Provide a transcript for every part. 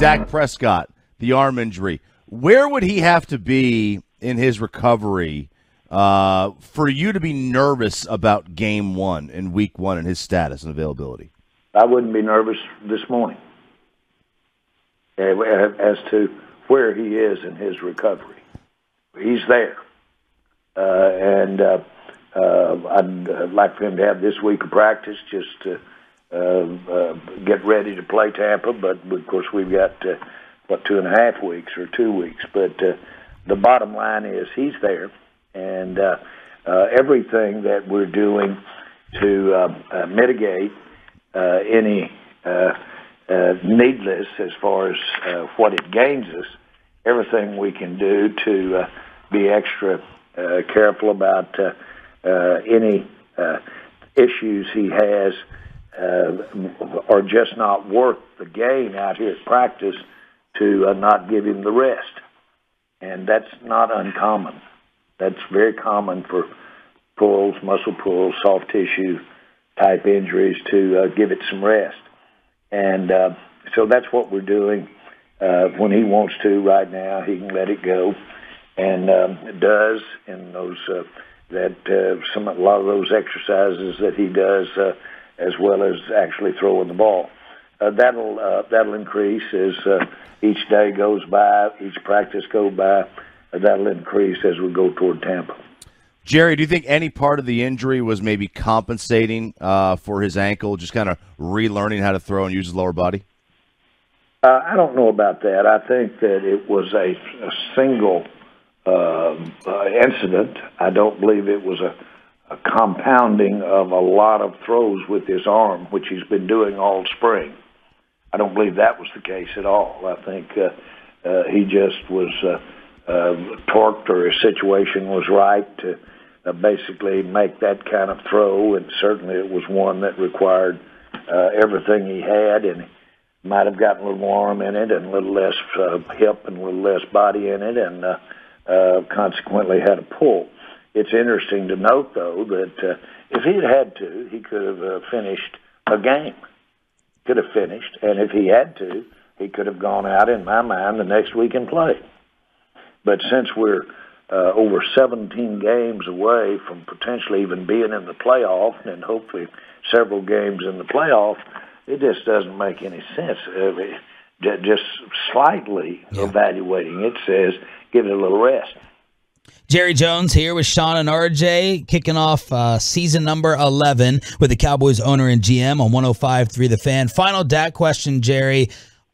Dak Prescott, the arm injury. Where would he have to be in his recovery for you to be nervous about game one and week one and his status and availability? I wouldn't be nervous this morning as to where he is in his recovery. He's there. And I'd like for him to have this week of practice just to get ready to play Tampa. But, of course, we've got, 2.5 weeks or 2 weeks. But the bottom line is he's there. And everything that we're doing to mitigate any needless as far as what it gains us, everything we can do to be extra careful about any issues he has are just not worth the gain out here at practice to not give him the rest. And that's not uncommon. That's very common for pulls, muscle pulls, soft tissue type injuries to give it some rest. And so that's what we're doing. When he wants to right now, he can let it go. And does in those a lot of those exercises that he does, as well as actually throwing the ball. That'll increase as each day goes by, each practice goes by. That'll increase as we go toward Tampa. Jerry, do you think any part of the injury was maybe compensating for his ankle, just kind of relearning how to throw and use his lower body? I don't know about that. I think that it was a single incident. I don't believe it was a compounding of a lot of throws with his arm, which he's been doing all spring. I don't believe that was the case at all. I think he just was torqued, or his situation was right to basically make that kind of throw, and certainly it was one that required everything he had, and might have gotten a little more arm in it and a little less hip and a little less body in it, and consequently had a pull. It's interesting to note, though, that if he had to, he could have finished a game. Could have finished, and if he had to, he could have gone out, in my mind, the next week and played. But since we're over 17 games away from potentially even being in the playoff, and hopefully several games in the playoff, it just doesn't make any sense. Just slightly evaluating it says give it a little rest. Jerry Jones here with Shan and RJ, kicking off season number 11 with the Cowboys owner and GM on 105.3 The Fan. Final Dak question, Jerry.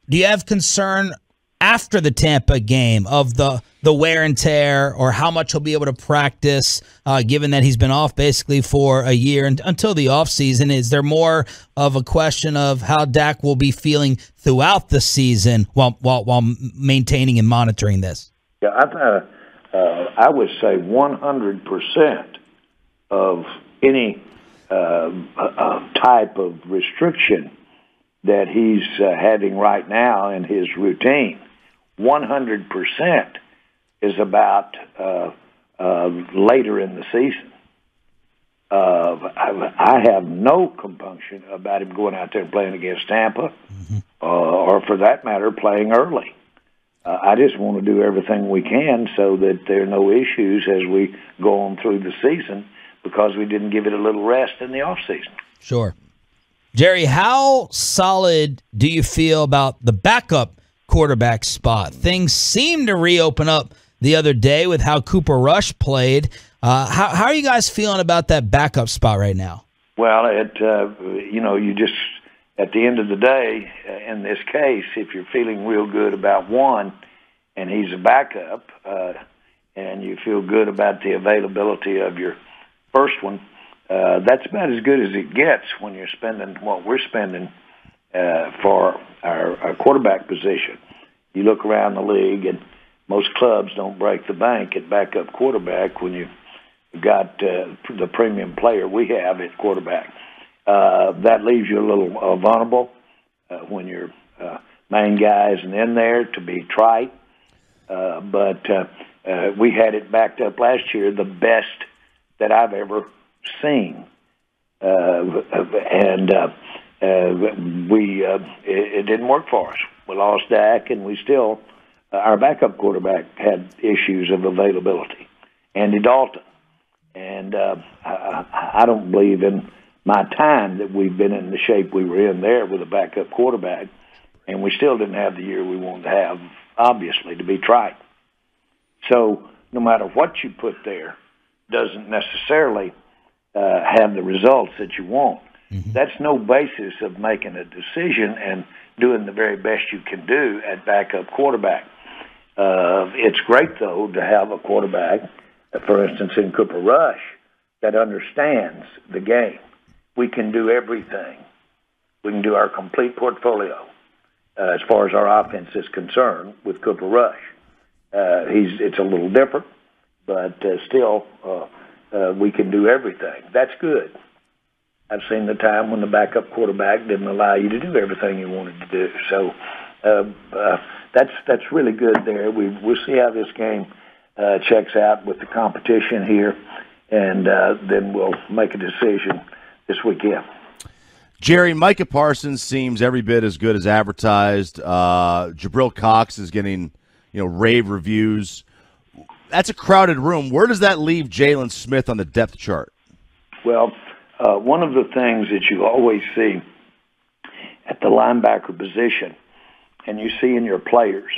Do you have concern after the Tampa game of the wear and tear, or how much he'll be able to practice, given that he's been off basically for a year and until the offseason? Is there more of a question of how Dak will be feeling throughout the season while maintaining and monitoring this? Yeah, I would say 100% of any type of restriction that he's having right now in his routine, 100% is about later in the season. I have no compunction about him going out there and playing against Tampa, or for that matter, playing early. I just want to do everything we can so that there are no issues as we go on through the season, because we didn't give it a little rest in the offseason. Sure. Jerry, how solid do you feel about the backup quarterback spot? Things seem to reopen up the other day with how Cooper Rush played. How are you guys feeling about that backup spot right now? Well, you just, at the end of the day, in this case, if you're feeling real good about one and he's a backup, and you feel good about the availability of your first one, that's about as good as it gets when you're spending what we're spending for our quarterback position. You look around the league, and most clubs don't break the bank at backup quarterback when you've got the premium player we have at quarterback. That leaves you a little vulnerable when your main guy isn't in there to be trite. But we had it backed up last year, the best that I've ever seen. And it didn't work for us. We lost Dak, and we still our backup quarterback had issues of availability, Andy Dalton, and I don't believe in my time that we've been in the shape we were in there with a backup quarterback, and we still didn't have the year we wanted to have, obviously, to be trite. So no matter what you put there, doesn't necessarily have the results that you want. Mm-hmm. That's no basis of making a decision and doing the very best you can do at backup quarterback. It's great, though, to have a quarterback, for instance, in Cooper Rush, that understands the game. We can do everything. We can do our complete portfolio as far as our offense is concerned with Cooper Rush. It's a little different, but still we can do everything. That's good. I've seen the time when the backup quarterback didn't allow you to do everything you wanted to do. So that's really good there. We'll see how this game checks out with the competition here, and then we'll make a decision this weekend. Jerry, Micah Parsons seems every bit as good as advertised. Jabril Cox is getting rave reviews. That's a crowded room. Where does that leave Jalen Smith on the depth chart? Well, one of the things that you always see at the linebacker position, and you see in your players,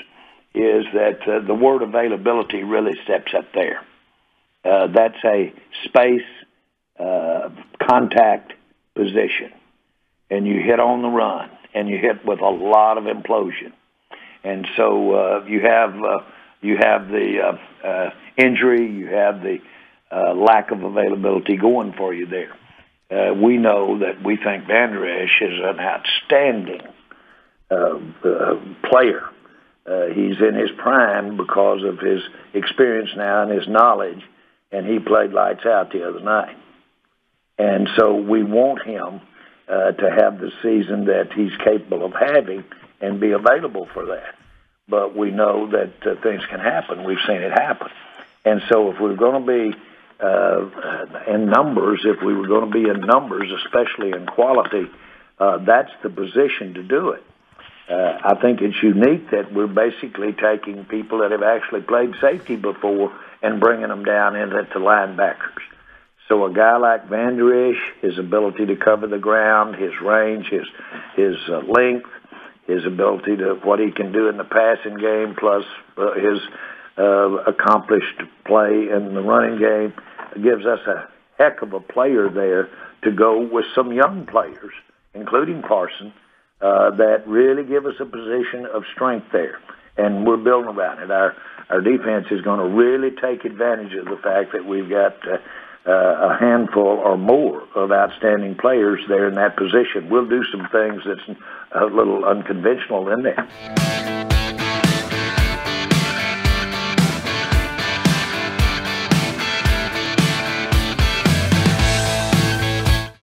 is that the word availability really steps up there. That's a space contact position, and you hit on the run, and you hit with a lot of implosion. And so you have the injury, you have the lack of availability going for you there. We know that we think Van Der Esch is an outstanding player. He's in his prime because of his experience now and his knowledge, and he played lights out the other night. And so we want him to have the season that he's capable of having and be available for that. But we know that things can happen. We've seen it happen. And so if we're going to be in numbers, especially in quality, that's the position to do it. I think it's unique that we're basically taking people that have actually played safety before and bringing them down into the linebackers. So a guy like Van Der Esch, his ability to cover the ground, his range, his length, his ability to what he can do in the passing game, plus his accomplished play in the running game, gives us a heck of a player there to go with some young players, including Carson, that really give us a position of strength there. And we're building around it. Our defense is going to really take advantage of the fact that we've got a handful or more of outstanding players there in that position. We'll do some things that's a little unconventional in there.